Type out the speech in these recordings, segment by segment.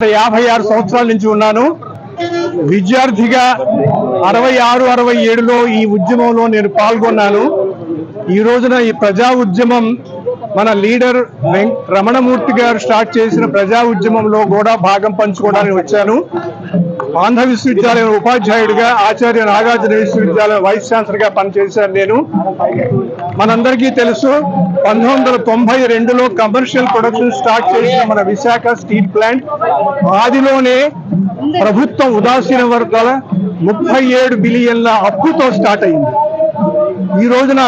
56 సంవత్సరాల నుంచి ఉన్నాను. విద్యార్థిగా 66-67లో ఈ ఉద్యమంలో నేను పాల్గొన్నాను. ఈ రోజున ఈ ప్రజా ఉద్యమం మన లీడర్ రమణమూర్తి గారు స్టార్ట్ చేసిన ప్రజా ఉద్యమంలో కూడా భాగం పంచుకోవడానికి వచ్చాను. ఆంధ్ర విశ్వవిద్యాలయం ఉపాధ్యాయుడిగా, ఆచార్య నాగార్జున విశ్వవిద్యాలయం వైస్ ఛాన్సలర్ గా పనిచేశాను నేను. మనందరికీ తెలుసు, 1992లో కమర్షియల్ ప్రొడక్షన్ స్టార్ట్ చేసిన మన విశాఖ స్టీల్ ప్లాంట్ ఆదిలోనే ప్రభుత్వం ఉదాసీన వర్గాల 37 బిలియన్ల అప్పుతో స్టార్ట్ అయింది. ఈ రోజున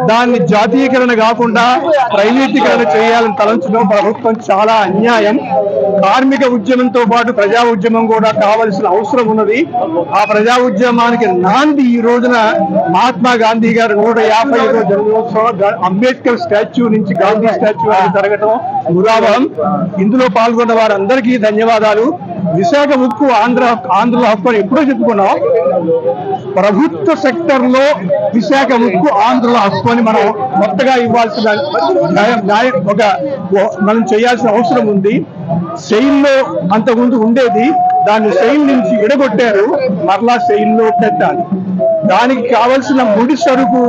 దాన్ని జాతీయకరణ కాకుండా ప్రైవేటీకరణ చేయాలని తలంచడం ప్రభుత్వం చాలా అన్యాయం. కార్మిక ఉద్యమంతో పాటు ప్రజా ఉద్యమం కూడా కావాల్సిన అవసరం ఉన్నది. ఆ ప్రజా ఉద్యమానికి నాంది ఈ రోజున మహాత్మా గాంధీ గారు 150వ జన్మదినోత్సవం అంబేద్కర్ స్టాచ్యూ నుంచి గాంధీ స్టాచ్యూ అని జరగటం మురావహం. ఇందులో పాల్గొన్న వారందరికీ ధన్యవాదాలు. విశాఖ ఉక్కు ఆంధ్రుల హక్కు అని ఎప్పుడో చెప్పుకున్నాం. ప్రభుత్వ సెక్టర్ లో విశాఖ ఉక్కు ఆంధ్రుల హక్కు అని మనం కొత్తగా ఇవ్వాల్సిన మనం చేయాల్సిన అవసరం ఉంది. శైల్లో అంతకుముందు ఉండేది, దాన్ని శైల్ నుంచి విడగొట్టారు, మరలా శైల్లో పెట్టాలి. దానికి కావలసిన ముడి సరుకు,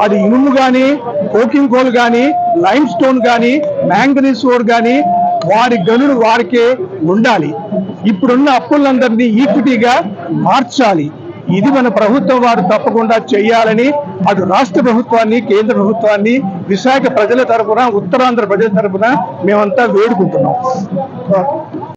అది ఇనుము కానీ, కోకింగ్ కోల్ కానీ, లైమ్ స్టోన్ కానీ, మ్యాంగనీస్ ఓర్ కానీ వారి గనులు వారికే ఉండాలి. ఇప్పుడున్న అప్పులందరినీ ఈక్విటీగా మార్చాలి. ఇది మన ప్రభుత్వం వారు తప్పకుండా చేయాలని అటు రాష్ట్ర ప్రభుత్వాన్ని, కేంద్ర ప్రభుత్వాన్ని, విశాఖ ప్రజల తరఫున, ఉత్తరాంధ్ర ప్రజల తరఫున మేమంతా వేడుకుంటున్నాం.